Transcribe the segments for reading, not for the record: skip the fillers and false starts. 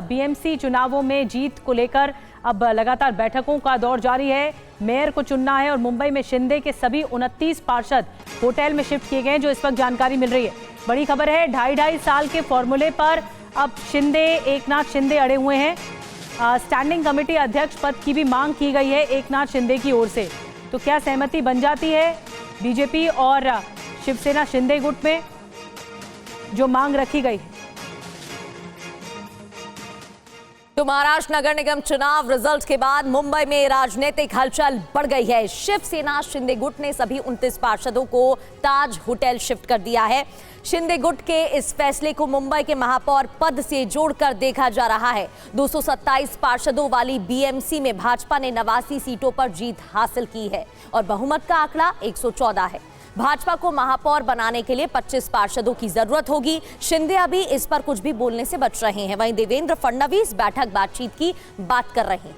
BMC चुनावों में जीत को लेकर अब लगातार बैठकों का दौर जारी है। मेयर को चुनना है और मुंबई में शिंदे के सभी 29 पार्षद होटल में शिफ्ट किए गए हैं, जो इस वक्त जानकारी मिल रही है। बड़ी खबर है, 2.5 साल के फॉर्मूले पर अब एकनाथ शिंदे अड़े हुए हैं। स्टैंडिंग कमेटी अध्यक्ष पद की भी मांग की गई है एकनाथ शिंदे की ओर से। तो क्या सहमति बन जाती है बीजेपी और शिवसेना शिंदे गुट में जो मांग रखी गई है? तो महाराष्ट्र नगर निगम चुनाव रिजल्ट के बाद मुंबई में राजनीतिक हलचल बढ़ गई है। शिवसेना शिंदे गुट ने सभी 29 पार्षदों को ताज होटल शिफ्ट कर दिया है। शिंदे गुट के इस फैसले को मुंबई के महापौर पद से जोड़कर देखा जा रहा है। 227 पार्षदों वाली बीएमसी में भाजपा ने 89 सीटों पर जीत हासिल की है और बहुमत का आंकड़ा 114 है। भाजपा को महापौर बनाने के लिए 25 पार्षदों की जरूरत होगी। शिंदे अभी इस पर कुछ भी बोलने से बच रहे हैं। वहीं देवेंद्र फडणवीस बातचीत की बात कर रहे हैं।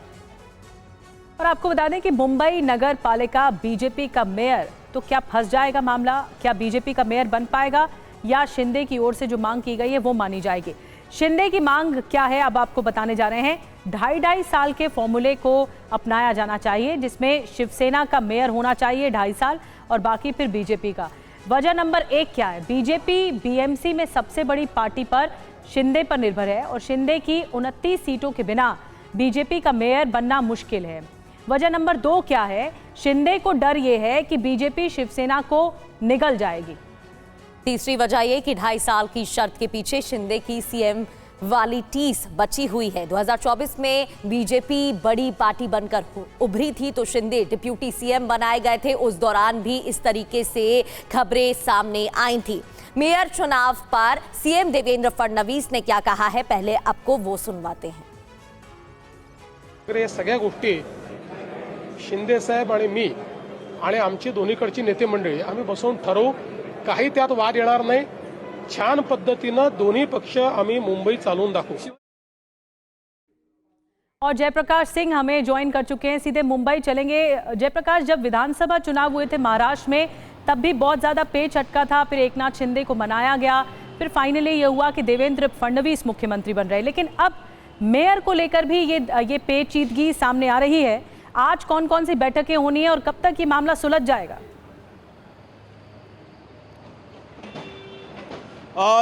और आपको बता दें कि मुंबई नगर पालिका बीजेपी का मेयर, तो क्या फंस जाएगा मामला? क्या बीजेपी का मेयर बन पाएगा या शिंदे की ओर से जो मांग की गई है वो मानी जाएगी? शिंदे की मांग क्या है अब आपको बताने जा रहे हैं। 2.5 साल के फॉर्मूले को अपनाया जाना चाहिए, जिसमें शिवसेना का मेयर होना चाहिए 2.5 साल और बाकी फिर बीजेपी का। वजह नंबर 1 क्या है? बीजेपी बीएमसी में सबसे बड़ी पार्टी पर शिंदे पर निर्भर है और शिंदे की 29 सीटों के बिना बीजेपी का मेयर बनना मुश्किल है। वजह नंबर 2 क्या है? शिंदे को डर यह है कि बीजेपी शिवसेना को निगल जाएगी। तीसरी वजह यह कि 2.5 साल की शर्त के पीछे शिंदे की सीएम वाली टीस बची हुई है। 2024 में बीजेपी बड़ी पार्टी बनकर उभरी थी तो शिंदे डिप्यूटी सीएम बनाए गए थे। उस दौरान भी इस तरीके से खबरें सामने आई थी। मेयर चुनाव पर सीएम देवेंद्र फडणवीस ने क्या कहा है, पहले आपको वो सुनवाते हैं। या सगळ्या गोष्टी शिंदे साहेब आणि मी आणि आमची दोन्हीकडची नेते मंडळी आम्ही बसून ठरवू। काही त्यात वाद येणार नाही। छान पद्धतीनं दोन्ही पक्ष आम्ही मुंबई चालवून दाखवू। और जयप्रकाश सिंह हमें ज्वाइन कर चुके हैं, सीधे मुंबई चलेंगे। जयप्रकाश, जब विधानसभा चुनाव हुए थे महाराष्ट्र में तब भी बहुत ज्यादा पेच अटका था, फिर एकनाथ शिंदे को मनाया गया, फिर फाइनली ये हुआ कि देवेंद्र फडणवीस मुख्यमंत्री बन रहे। लेकिन अब मेयर को लेकर भी ये पेचीदगी सामने आ रही है। आज कौन कौन सी बैठकें होनी है और कब तक ये मामला सुलझ जाएगा?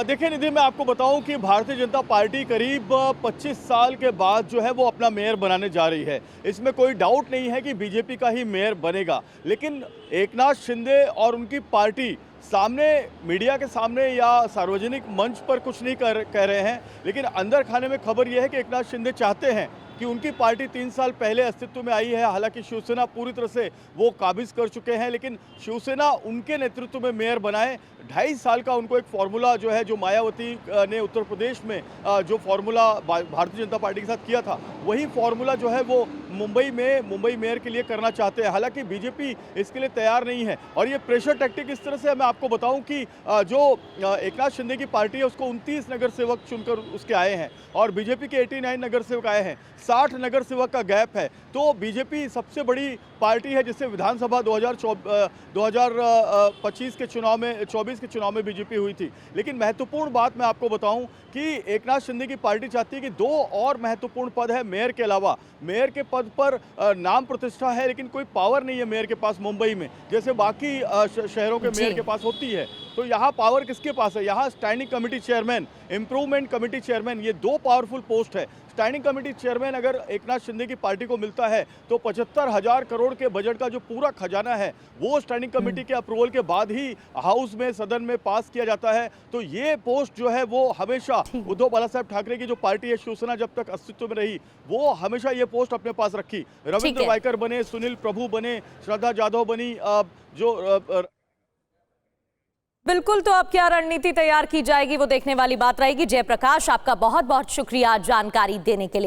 देखिए निधि, मैं आपको बताऊं कि भारतीय जनता पार्टी करीब 25 साल के बाद जो है वो अपना मेयर बनाने जा रही है। इसमें कोई डाउट नहीं है कि बीजेपी का ही मेयर बनेगा। लेकिन एकनाथ शिंदे और उनकी पार्टी सामने, मीडिया के सामने या सार्वजनिक मंच पर कुछ नहीं कह रहे हैं, लेकिन अंदर खाने में खबर यह है कि एकनाथ शिंदे चाहते हैं कि उनकी पार्टी 3 साल पहले अस्तित्व में आई है। हालांकि शिवसेना पूरी तरह से वो काबिज कर चुके हैं, लेकिन शिवसेना उनके नेतृत्व में मेयर बनाए। 2.5 साल का उनको एक फार्मूला जो है, जो मायावती ने उत्तर प्रदेश में जो फार्मूला भारतीय जनता पार्टी के साथ किया था, वही फार्मूला जो है वो मुंबई मेयर के लिए करना चाहते हैं। हालांकि बीजेपी इसके लिए तैयार नहीं है और ये प्रेशर टैक्टिक इस तरह से, मैं आपको बताऊं कि जो एकनाथ शिंदे की पार्टी है उसको 29 नगर सेवक चुनकर उसके आए हैं और बीजेपी के 89 नगर सेवक आए हैं। 60 नगर सेवक का गैप है। तो बीजेपी सबसे बड़ी पार्टी है जिससे विधानसभा 2025 के चुनाव में 24 के चुनाव में बीजेपी हुई थी। लेकिन महत्वपूर्ण बात मैं आपको बताऊं कि एकनाथ शिंदे की पार्टी चाहती है कि 2 और महत्वपूर्ण पद है मेयर के अलावा। मेयर के पद पर नाम प्रतिष्ठा है, लेकिन कोई पावर नहीं है मेयर के पास मुंबई में, जैसे बाकी शहरों के मेयर के पास होती है। तो यहाँ पावर किसके पास है? यहाँ standing committee chairman, improvement committee chairman, ये 2 पावरफुल पोस्ट है। स्टैंडिंग कमेटी चेयरमैन अगर एकनाथ शिंदे की पार्टी को मिलता है तो 75,000 करोड़ के बजट का जो पूरा खजाना है वो स्टैंडिंग कमेटी के अप्रूवल के बाद ही हाउस में, सदन में पास किया जाता है। तो ये पोस्ट जो है वो हमेशा उद्धव बालासाहेब ठाकरे की जो पार्टी है शिवसेना जब तक अस्तित्व में रही, वो हमेशा ये पोस्ट अपने पास रखी। रविंद्र वायकर बने, सुनील प्रभु बने, श्रद्धा जाधव बनी, जो बिल्कुल। तो अब क्या रणनीति तैयार की जाएगी वो देखने वाली बात रहेगी। जयप्रकाश, आपका बहुत बहुत शुक्रिया जानकारी देने के लिए।